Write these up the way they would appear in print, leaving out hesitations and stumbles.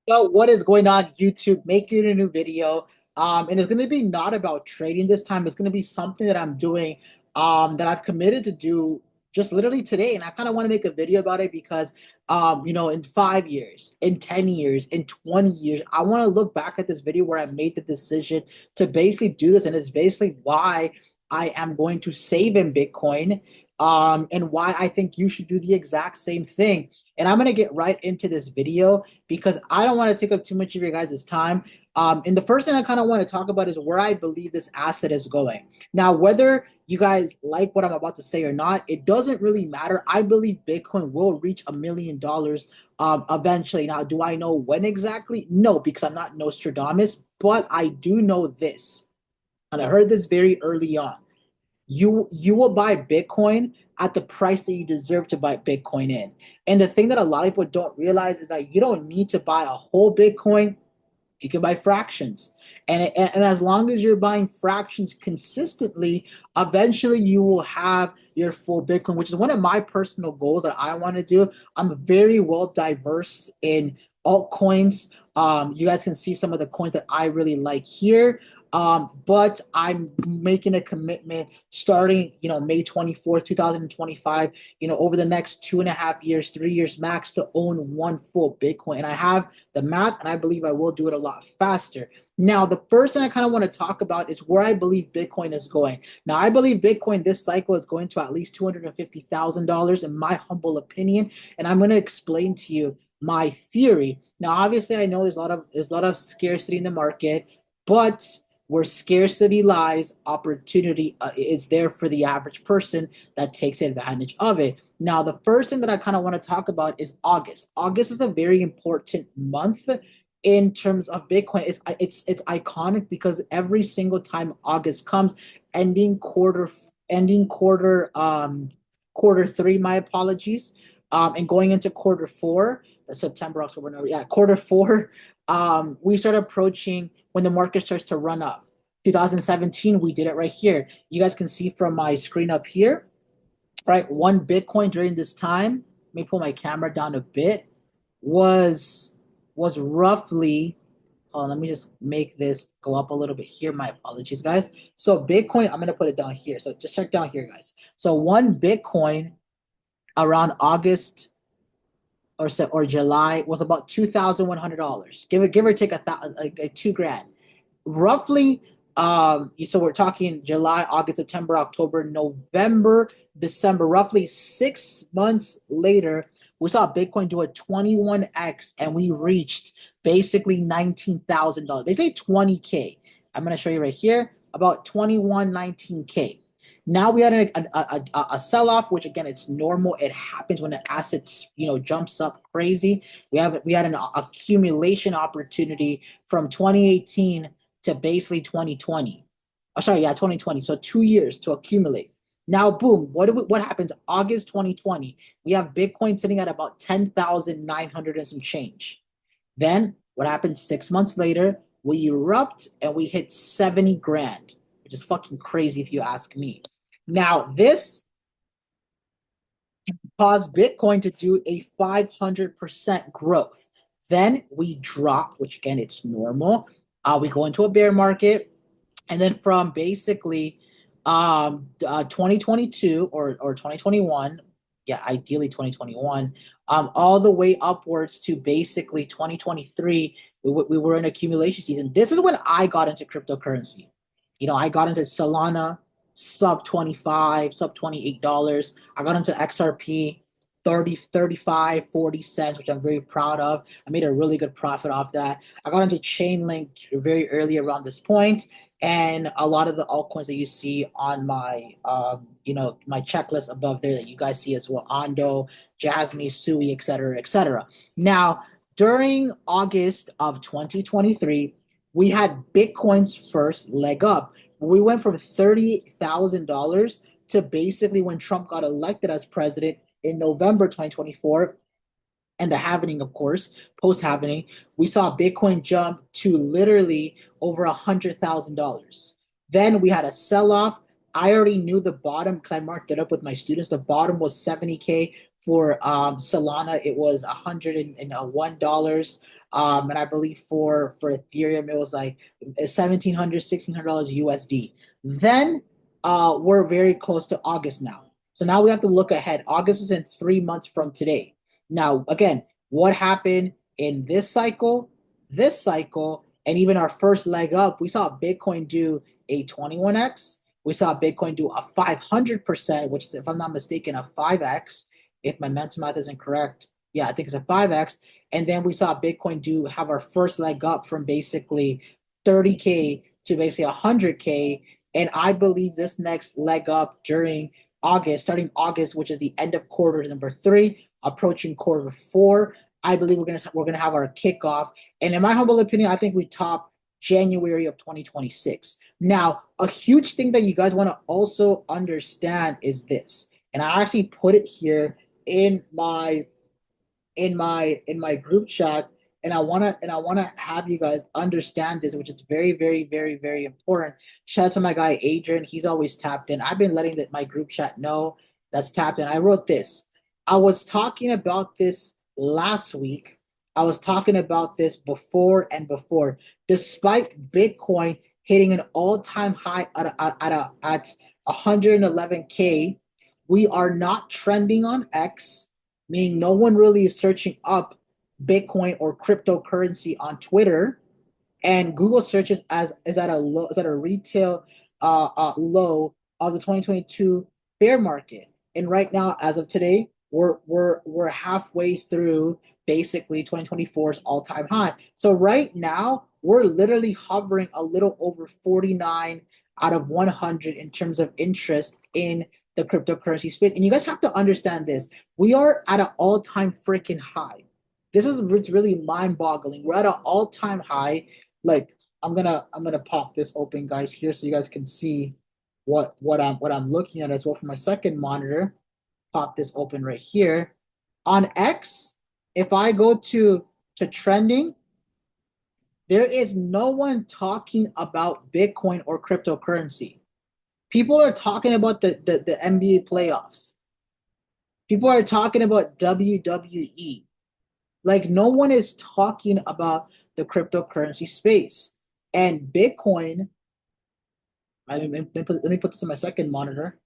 Yo, what is going on, YouTube? Making a new video. And it's gonna be not about trading this time. It's gonna be something that I'm doing, that I've committed to do just literally today. And I kind of want to make a video about it because, in 5 years, in 10 years, in 20 years, I want to look back at this video where I made the decision to basically do this. And it's basically why I am going to save in Bitcoin, and why I think you should do the exact same thing. And I'm gonna get right into this video because I don't want to take up too much of your guys' time. And the first thing I kind of want to talk about is where I believe this asset is going. Now, whether you guys like what I'm about to say or not, it doesn't really matter. I believe Bitcoin will reach $1 million eventually. Now, do I know when exactly? No, because I'm not Nostradamus, but I do know this. And I heard this very early on. You will buy Bitcoin at the price that you deserve to buy Bitcoin in. And the thing that a lot of people don't realize is that you don't need to buy a whole Bitcoin. You can buy fractions. And as long as you're buying fractions consistently, eventually you will have your full Bitcoin, which is one of my personal goals that I want to do. I'm very well diverse in altcoins. You guys can see some of the coins that I really like here. But I'm making a commitment starting, May 24th, 2025, over the next 2.5 years, 3 years max to own one full Bitcoin. And I have the math, and I believe I will do it a lot faster. Now, the first thing I kind of want to talk about is where I believe Bitcoin is going. Now, I believe Bitcoin this cycle is going to at least $250,000 in my humble opinion, and I'm going to explain to you my theory. Now, obviously, I know there's a lot of scarcity in the market, but where scarcity lies, opportunity is there for the average person that takes advantage of it. Now, the first thing that I kind of want to talk about is August. August is a very important month in terms of Bitcoin. It's iconic because every single time August comes, ending quarter, quarter three. My apologies. And going into quarter four, September, October, November, yeah, quarter four. We start approaching when the market starts to run up. 2017, we did it right here. You guys can see from my screen up here, right? One Bitcoin during this time, let me pull my camera down a bit, was was roughly, let me just make this go up a little bit here. My apologies, guys. So Bitcoin, I'm gonna put it down here. So just check down here, guys. So one Bitcoin around August or July was about $2,100. Give or take like 2 grand roughly. So we're talking July, August, September, October, November, December. Roughly 6 months later, we saw Bitcoin do a 21x, and we reached basically $19,000. They say 20K. I'm gonna show you right here, about 19K. Now we had a sell-off, which again, it's normal. It happens when the assets, jumps up crazy. We had an accumulation opportunity from 2018 to basically 2020. Oh, sorry, yeah, 2020. So 2 years to accumulate. Now, boom, what happens? August 2020, we have Bitcoin sitting at about 10,900 and some change. Then what happens 6 months later? We erupt and we hit 70 grand, which is fucking crazy if you ask me. Now, this caused Bitcoin to do a 500% growth. Then we drop, which again, it's normal. We go into a bear market. And then from basically 2022 or 2021, yeah, ideally 2021, all the way upwards to basically 2023, we were in accumulation season. This is when I got into cryptocurrency. I got into Solana, sub 25, sub $28. I got into XRP, 30, 35, 40 cents, which I'm very proud of. I made a really good profit off that. I got into Chainlink very early around this point, and a lot of the altcoins that you see on my checklist above there that you guys see as well, Ondo, Jasmine, Sui, etc., etc. Now, during August of 2023, we had Bitcoin's first leg up. We went from $30,000 to basically when Trump got elected as president in November 2024, and the halvening, of course, post halvening, we saw Bitcoin jump to literally over $100,000. Then we had a sell off. I already knew the bottom because I marked it up with my students. The bottom was 70K For Solana, it was $101. And I believe for Ethereum, it was like $1,700, $1,600 USD. Then we're very close to August now. So now we have to look ahead. August is in 3 months from today. Now, again, what happened in this cycle, and even our first leg up? We saw Bitcoin do a 21x. We saw Bitcoin do a 500%, which is, if I'm not mistaken, a 5x. If my mental math isn't correct, yeah, I think it's a 5x. And then we saw Bitcoin have our first leg up from basically 30K to basically 100K. And I believe this next leg up during August, starting August, which is the end of quarter number 3, approaching quarter 4, I believe we're gonna have our kickoff. And in my humble opinion, I think we top January of 2026. Now, a huge thing that you guys want to also understand is this, and I actually put it here in my group chat, and I wanna have you guys understand this, which is very, very, very, very important. Shout out to my guy Adrian. He's always tapped in. I've been letting my group chat know that's tapped in. I wrote this. I was talking about this last week. I was talking about this before and before. Despite Bitcoin hitting an all-time high at 111K, we are not trending on X, meaning no one really is searching up Bitcoin or cryptocurrency on Twitter, and Google searches as is at a low, is at a retail low of the 2022 bear market. And right now, as of today, we're halfway through basically 2024's all-time high. So right now, we're literally hovering a little over 49 out of 100 in terms of interest in the cryptocurrency space. And you guys have to understand this. We are at an all-time freaking high. This is it's really mind-boggling. We're at an all-time high. Like, I'm gonna pop this open, guys, here so you guys can see what I'm looking at as well for my second monitor. Pop this open right here. On X, if I go to trending, there is no one talking about Bitcoin or cryptocurrency. People are talking about the NBA playoffs. People are talking about WWE. Like, no one is talking about the cryptocurrency space. And Bitcoin, let me put this on my second monitor.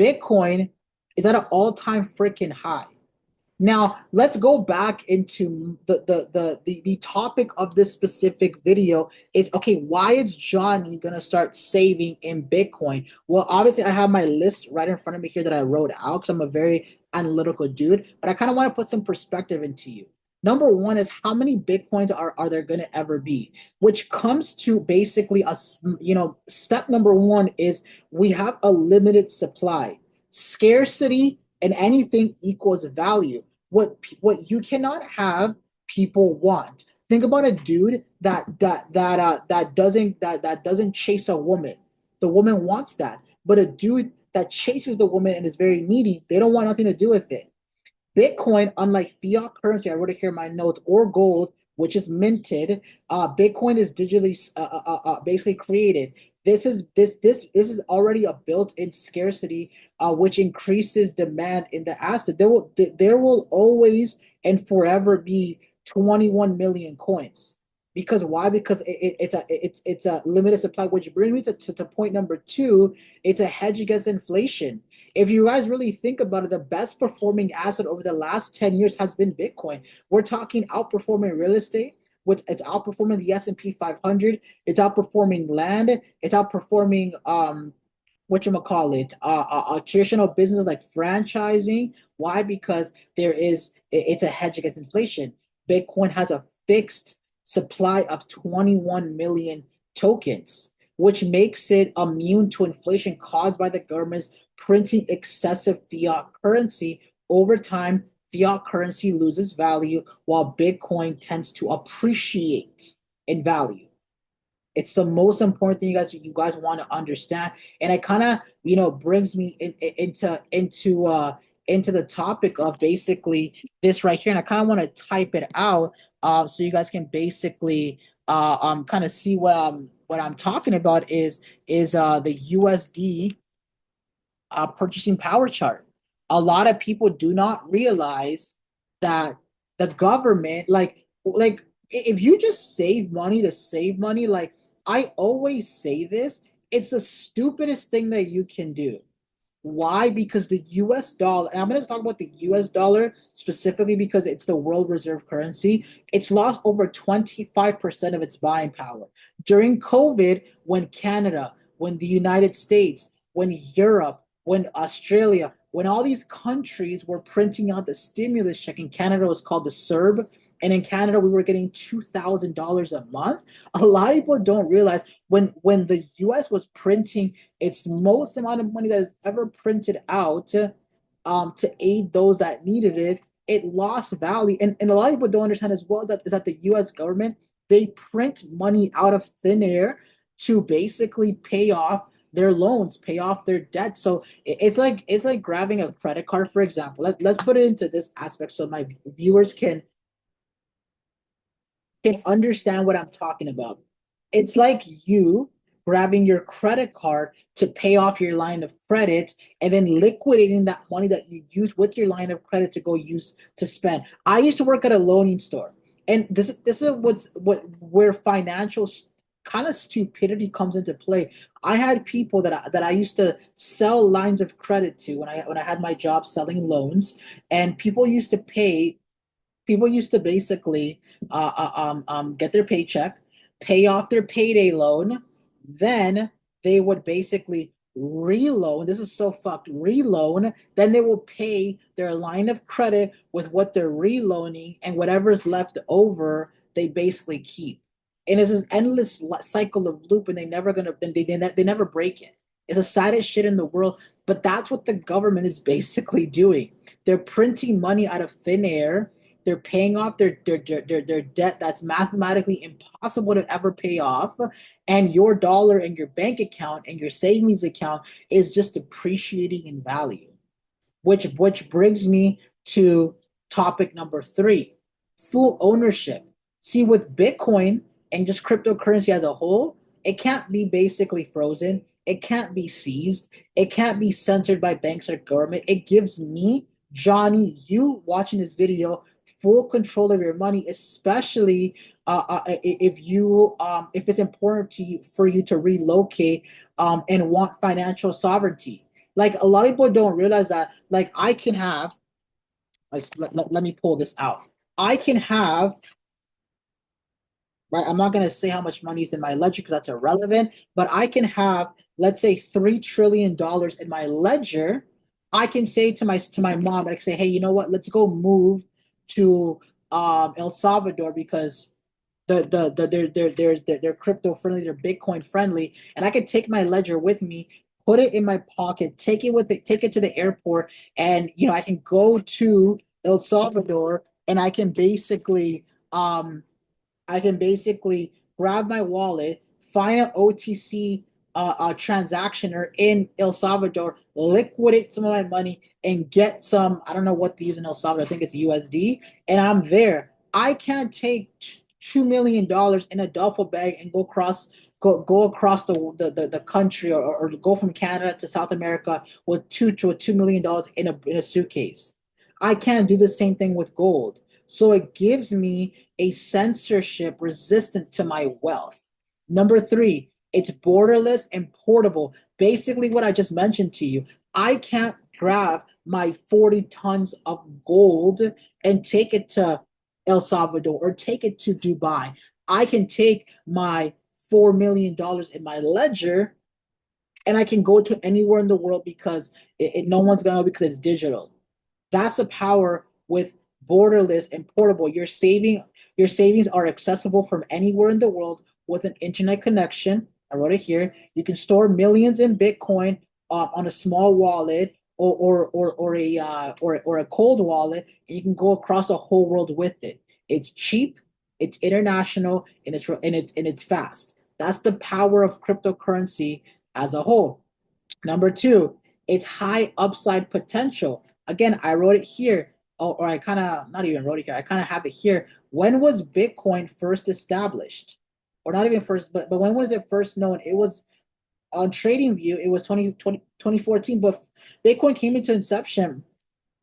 Bitcoin is at an all-time freaking high. Now, let's go back into the topic of this specific video is, okay, why is Johnny gonna start saving in Bitcoin? Well, obviously, I have my list right in front of me here that I wrote out because I'm a very analytical dude, but I kind of want to put some perspective into you. Number one is, how many Bitcoins are there gonna ever be? Which comes to basically step number one is we have a limited supply. Scarcity and anything equals value. What you cannot have, people want. Think about a dude that doesn't chase a woman. The woman wants that, but a dude that chases the woman and is very needy, they don't want nothing to do with it. Bitcoin, unlike fiat currency, I wrote it here in my notes, or gold, which is minted, Bitcoin is digitally basically created. This is already a built-in scarcity, which increases demand in the asset. There will always and forever be 21 million coins. Because why? Because it's a limited supply, which brings me to point number two. It's a hedge against inflation. If you guys really think about it, the best performing asset over the last 10 years has been Bitcoin. We're talking outperforming real estate, which it's outperforming the S&P 500, it's outperforming land, it's outperforming traditional businesses like franchising. Why? Because it's a hedge against inflation. Bitcoin has a fixed supply of 21 million tokens, which makes it immune to inflation caused by the government's printing excessive fiat currency. Over time, fiat currency loses value while Bitcoin tends to appreciate in value. It's the most important thing you guys want to understand, and it kind of brings me into the topic of basically this right here, and I kind of want to type it out so you guys can basically kind of see what I'm talking about is the USD purchasing power chart. A lot of people do not realize that the government, like if you just save money to save money, like I always say this, it's the stupidest thing that you can do. Why? Because the US dollar, and I'm going to talk about the US dollar specifically because it's the world reserve currency, it's lost over 25% of its buying power. During COVID, when Canada, when the United States, when Europe, when Australia, when all these countries were printing out the stimulus check, in Canada it was called the CERB, and in Canada we were getting $2,000 a month. A lot of people don't realize when the US was printing its most amount of money that is ever printed out to aid those that needed it, it lost value. And a lot of people don't understand as well is that the US government, they print money out of thin air to basically pay off their loans, pay off their debt. So it's like grabbing a credit card, for example. Let's put it into this aspect so my viewers can understand what I'm talking about. It's like you grabbing your credit card to pay off your line of credit and then liquidating that money that you used with your line of credit to go use to spend. I used to work at a loaning store, and this is what where financial kind of stupidity comes into play. I had people that I used to sell lines of credit to when I had my job selling loans, and people used to basically get their paycheck, pay off their payday loan, then they would basically reloan. This is so fucked. Reloan, then they will pay their line of credit with what they're reloaning, and whatever's left over, they basically keep. And it's this endless cycle of loop, and they never break it. It's the saddest shit in the world. But that's what the government is basically doing. They're printing money out of thin air, they're paying off their debt that's mathematically impossible to ever pay off, and your dollar and your bank account and your savings account is just depreciating in value. Which brings me to topic number three: full ownership. See, with Bitcoin and just cryptocurrency as a whole, it can't be basically frozen. It can't be seized. It can't be censored by banks or government. It gives me, Johnny, you watching this video, full control of your money, especially if it's important to you for you to relocate and want financial sovereignty. Like a lot of people don't realize that. Like I can have, let me pull this out. I can have, right? I'm not gonna say how much money is in my ledger because that's irrelevant. But I can have, let's say, $3 trillion in my ledger. I can say to my mom, I can say, hey, you know what? Let's go move to El Salvador because they're crypto friendly, they're Bitcoin friendly, and I can take my ledger with me, put it in my pocket, take it to the airport, and I can go to El Salvador, and I can basically grab my wallet, find an OTC transactioner in El Salvador, liquidate some of my money, and get some. I don't know what they use in El Salvador. I think it's USD, and I'm there. I can't take $2 million in a duffel bag and go across the country, or go from Canada to South America with $2 million in a suitcase. I can't do the same thing with gold. So it gives me a censorship resistant to my wealth. Number three, it's borderless and portable. Basically, what I just mentioned to you. I can't grab my 40 tons of gold and take it to El Salvador or take it to Dubai. I can take my $4 million in my ledger, and I can go to anywhere in the world because no one's gonna know because it's digital. That's the power with borderless and portable. Your savings are accessible from anywhere in the world with an internet connection. I wrote it here. You can store millions in Bitcoin on a small wallet, or a cold wallet, and you can go across the whole world with it. It's cheap, it's international, and it's fast. That's the power of cryptocurrency as a whole. Number two, it's high upside potential. Again, I wrote it here, or I kind of not even wrote it here. I kind of have it here. When was Bitcoin first established? Or not even first, but when was it first known? It was on TradingView. It was 2014, but Bitcoin came into inception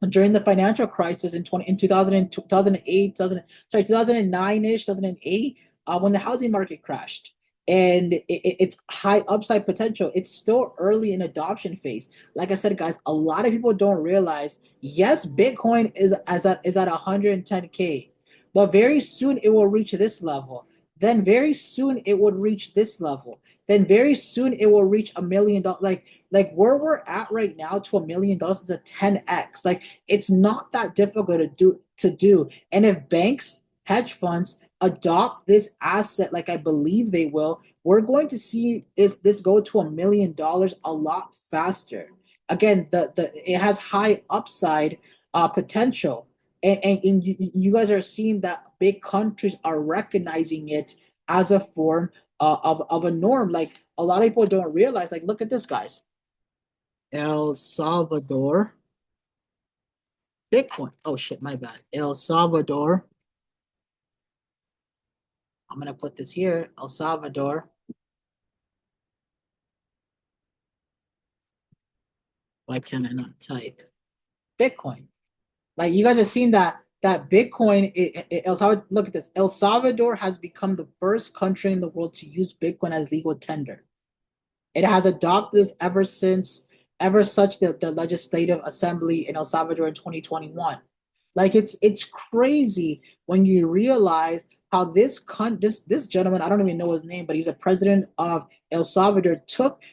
during the financial crisis in 2000, 2008, 2000, sorry, 2009-ish, 2008, when the housing market crashed. And it's high upside potential. It's still early in adoption phase. Like I said, guys, a lot of people don't realize, yes, Bitcoin is at 110K, but very soon it will reach this level. Then very soon it would reach this level. Then very soon it will reach $1 million. Like where we're at right now to $1 million is a 10x. Like it's not that difficult to do. And if banks, hedge funds adopt this asset, like I believe they will, we're going to see this go to $1 million a lot faster. Again, the it has high upside potential. And you guys are seeing that big countries are recognizing it as a form of a norm. Like a lot of people don't realize, like, look at this, guys. El Salvador Bitcoin. Oh shit, my bad. El Salvador. I'm gonna put this here. El Salvador. Why can I not type Bitcoin? Like you guys have seen that Bitcoin. El Salvador. Look at this. El Salvador has become the first country in the world to use Bitcoin as legal tender. It has adopted this ever such the Legislative Assembly in El Salvador in 2021. Like it's crazy when you realize how this gentleman, I don't even know his name, but he's a president of El Salvador,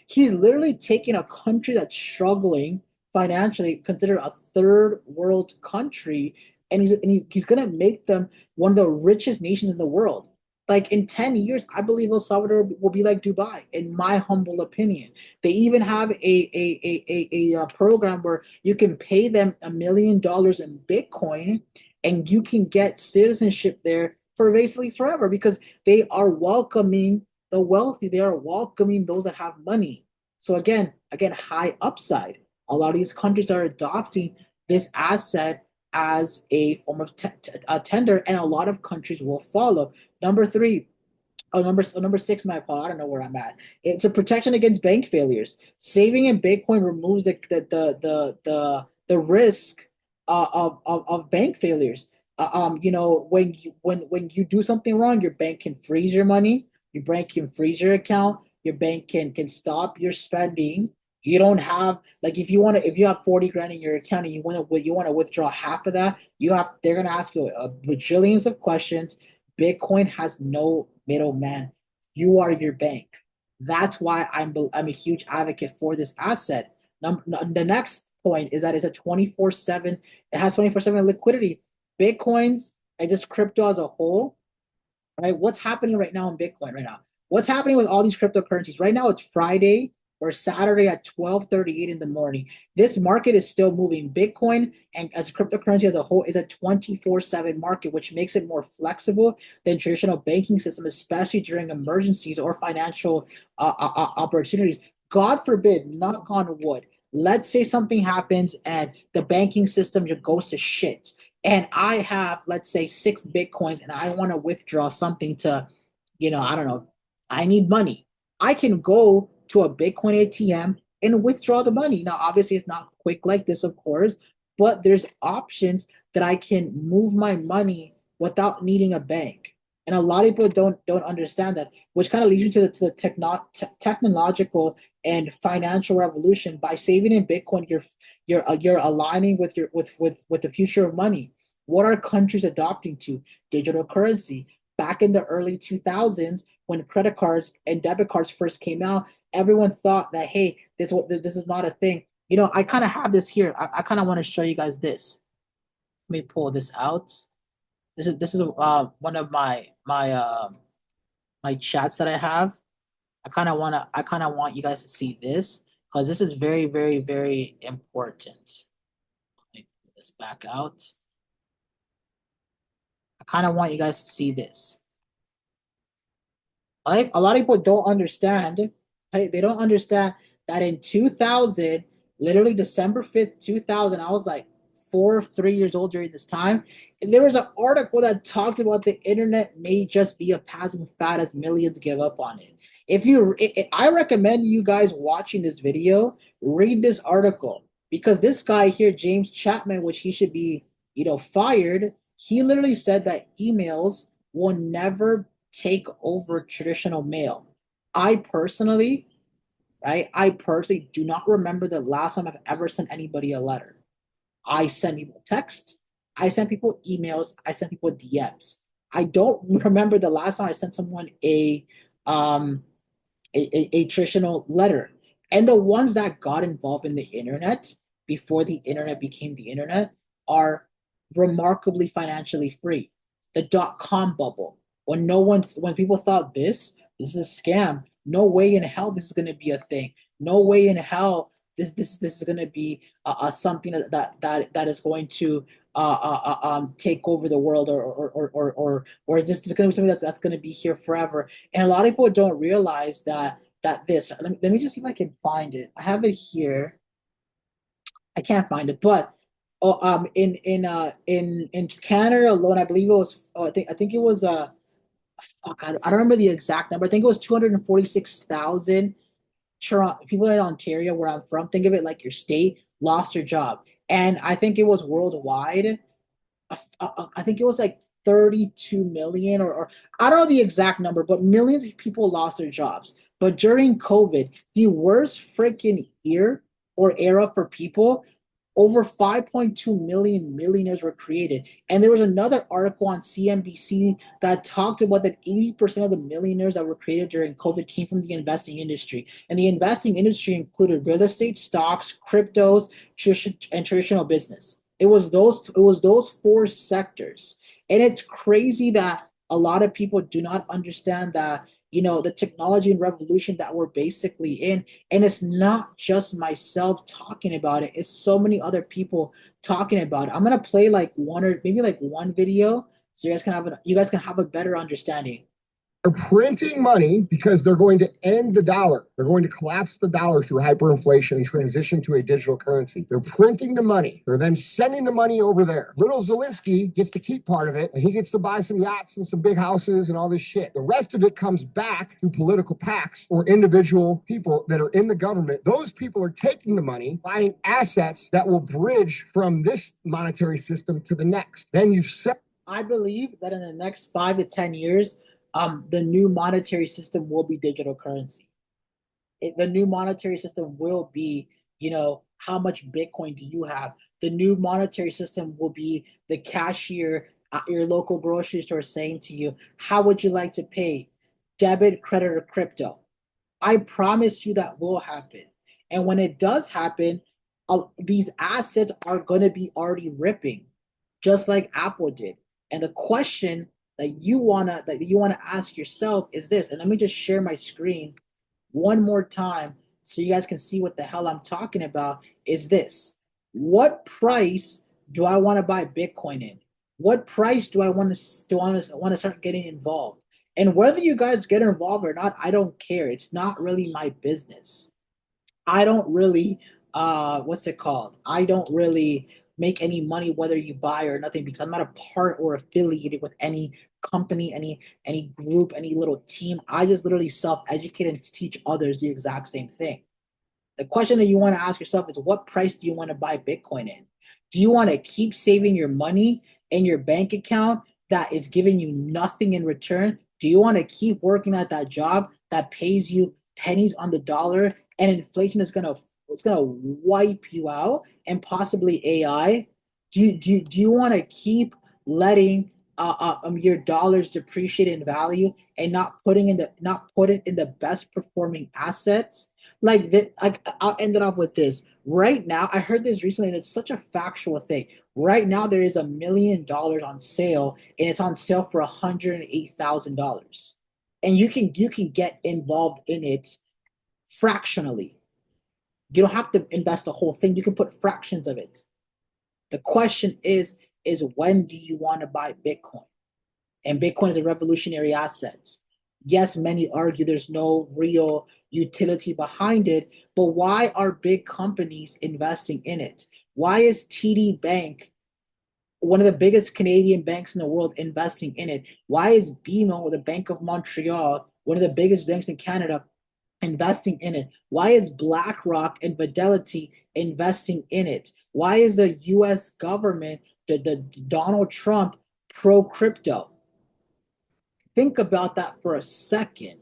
he's literally taking a country that's struggling financially, considered a third world country, and he's gonna make them one of the richest nations in the world. Like in 10 years, I believe El Salvador will be like Dubai, in my humble opinion. They even have a program where you can pay them $1 million in Bitcoin and you can get citizenship there for basically forever because they are welcoming the wealthy. They are welcoming those that have money. So again, high upside. A lot of these countries are adopting this asset as a form of a tender, and a lot of countries will follow. Number three, number six, my fault. I don't know where I'm at. It's a protection against bank failures. Saving in Bitcoin removes the risk of bank failures. When you do something wrong, your bank can freeze your money. Your bank can freeze your account. Your bank can stop your spending. You don't have like if you have 40 grand in your account and you want to withdraw half of that, they're gonna ask you a bajillions of questions. Bitcoin has no middleman. You are your bank. That's why I'm a huge advocate for this asset. The next point is that it's a 24/7. It has 24/7 liquidity. Bitcoins and just crypto as a whole, right? What's happening right now in Bitcoin right now? What's happening with all these cryptocurrencies? Right now it's Friday or Saturday at 12:38 in the morning. This market is still moving. Bitcoin and as cryptocurrency as a whole is a 24/7 market, which makes it more flexible than traditional banking system, especially during emergencies or financial opportunities. God forbid, knock on wood. Let's say something happens and the banking system just goes to shit and I have, let's say, 6 Bitcoins and I want to withdraw something to, I don't know, I need money. I can go to a Bitcoin ATM and withdraw the money. Now, obviously, it's not quick like this, of course, but there's options that I can move my money without needing a bank. And a lot of people don't understand that, which kind of leads me to the technological and financial revolution. By saving in Bitcoin, you're aligning with the future of money. What are countries adopting to? Digital currency. Back in the early 2000s, when credit cards and debit cards first came out, everyone thought that, hey, this is not a thing. I kind of have this here. I kind of want to show you guys this. Let me pull this out. This is one of my chats that I have. I kind of want you guys to see this because this is very, very, very important. Let me pull this back out. I kind of want you guys to see this. Like a lot of people don't understand. Right? They don't understand that in 2000, literally December 5th, 2000, I was like 3 years old during this time. And there was an article that talked about the internet may just be a passing fad as millions give up on it. I recommend you guys watching this video, read this article. Because this guy here, James Chapman, which he should be, fired, he literally said that emails will never take over traditional mail. I personally, right? I personally do not remember the last time I've ever sent anybody a letter. I send people text, I send people emails, I send people DMs. I don't remember the last time I sent someone um a traditional letter. And the ones that got involved in the internet before the internet became the internet are remarkably financially free. The dot-com bubble, when people thought this is a scam. No way in hell this is going to be a thing. No way in hell this is going to be something that is going to take over the world, or this is going to be something that's going to be here forever. And a lot of people don't realize that this. Let me just see if I can find it. I have it here. I can't find it, but in Canada alone, I believe it was. I think it was fuck, I don't remember the exact number. I think it was 246,000 Toronto people in Ontario, where I'm from. Think of it like your state lost their job, and I think it was worldwide. I think it was like 32 million, or I don't know the exact number, but millions of people lost their jobs. But during COVID, the worst freaking year or era for people, over 5.2 million millionaires were created. And there was another article on CNBC that talked about that 80% of the millionaires that were created during COVID came from the investing industry. And the investing industry included real estate, stocks, cryptos, and traditional business. It was those four sectors. And it's crazy that a lot of people do not understand that, the technology and revolution that we're basically in. And it's not just myself talking about it, it's so many other people talking about it. I'm gonna play like one, or maybe like one video, so you guys can have a better understanding. They're printing money because they're going to end the dollar. They're going to collapse the dollar through hyperinflation and transition to a digital currency. They're printing the money. They're then sending the money over there. Little Zelensky gets to keep part of it, and he gets to buy some yachts and some big houses and all this shit. The rest of it comes back to political PACs or individual people that are in the government. Those people are taking the money, buying assets that will bridge from this monetary system to the next. Then you set. I believe that in the next 5 to 10 years, the new monetary system will be digital currency. The new monetary system will be, how much Bitcoin do you have? The new monetary system will be the cashier at your local grocery store saying to you, how would you like to pay? Debit, credit, or crypto? I promise you that will happen. And when it does happen, these assets are going to be already ripping, just like Apple did. And the question that you wanna ask yourself is this. And let me just share my screen one more time so you guys can see what the hell I'm talking about. Is this: what price do I want to buy Bitcoin in? What price do I want to start getting involved? And whether you guys get involved or not, I don't care. It's not really my business. I don't really what's it called? I don't really make any money whether you buy or nothing, because I'm not a part or affiliated with any company, any group, any little team. I just literally self-educate and teach others the exact same thing. The question that you want to ask yourself is, what price do you want to buy Bitcoin in? Do you want to keep saving your money in your bank account that is giving you nothing in return? Do you want to keep working at that job that pays you pennies on the dollar, and inflation is gonna wipe you out, and possibly AI? Do you want to keep letting your dollars depreciate in value and not put it in the best performing assets? Like that, I'll end it off with this. Right now, I heard this recently, and it's such a factual thing. Right now, there is $1 million on sale, and it's on sale for $108,000. And you can get involved in it fractionally. You don't have to invest the whole thing. You can put fractions of it. The question is when do you want to buy Bitcoin? And Bitcoin is a revolutionary asset. Yes, many argue there's no real utility behind it, but why are big companies investing in it? Why is TD Bank, one of the biggest Canadian banks in the world, investing in it? Why is BMO, or the Bank of Montreal, one of the biggest banks in Canada, investing in it? Why is BlackRock and Fidelity investing in it? Why is the US government, the Donald Trump, pro crypto? Think about that for a second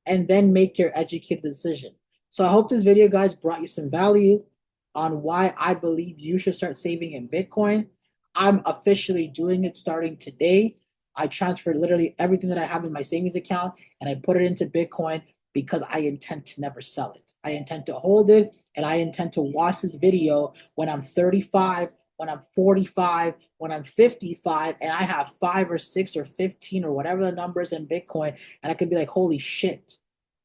and then make your educated decision. So I hope this video, guys, brought you some value on why I believe you should start saving in Bitcoin. I'm officially doing it starting today. I transferred literally everything that I have in my savings account and I put it into Bitcoin because I intend to never sell it. I intend to hold it and I intend to watch this video when I'm 35, when I'm 45, when I'm 55, and I have 5 or 6 or 15 or whatever the numbers in Bitcoin, and I could be like, holy shit,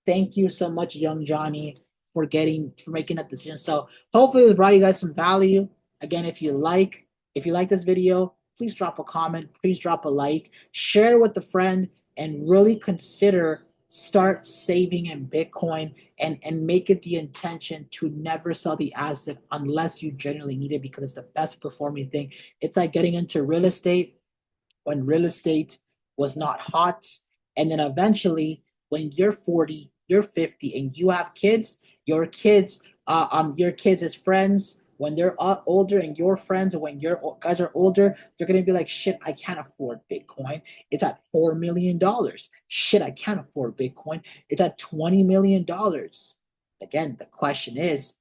thank you so much, young Johnny, for making that decision. So hopefully it brought you guys some value. Again, if you like this video, please drop a comment, please drop a like, share with a friend, and really consider start saving in Bitcoin and make it the intention to never sell the asset unless you genuinely need it because it's the best performing thing. It's like getting into real estate when real estate was not hot. And then eventually, when you're 40, you're 50, and you have kids, your kids as friends, when they're older and your friends, when your guys are older, they're gonna be like, shit, I can't afford Bitcoin. It's at $4 million. Shit, I can't afford Bitcoin. It's at $20 million. Again, the question is,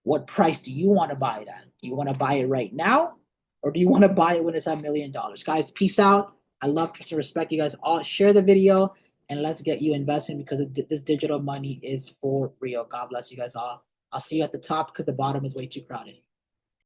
what price do you want to buy it at? Do you want to buy it right now? Or do you want to buy it when it's at $1 million? Guys, peace out. I love to respect you guys all. Share the video and let's get you investing because this digital money is for real. God bless you guys all. I'll see you at the top because the bottom is way too crowded.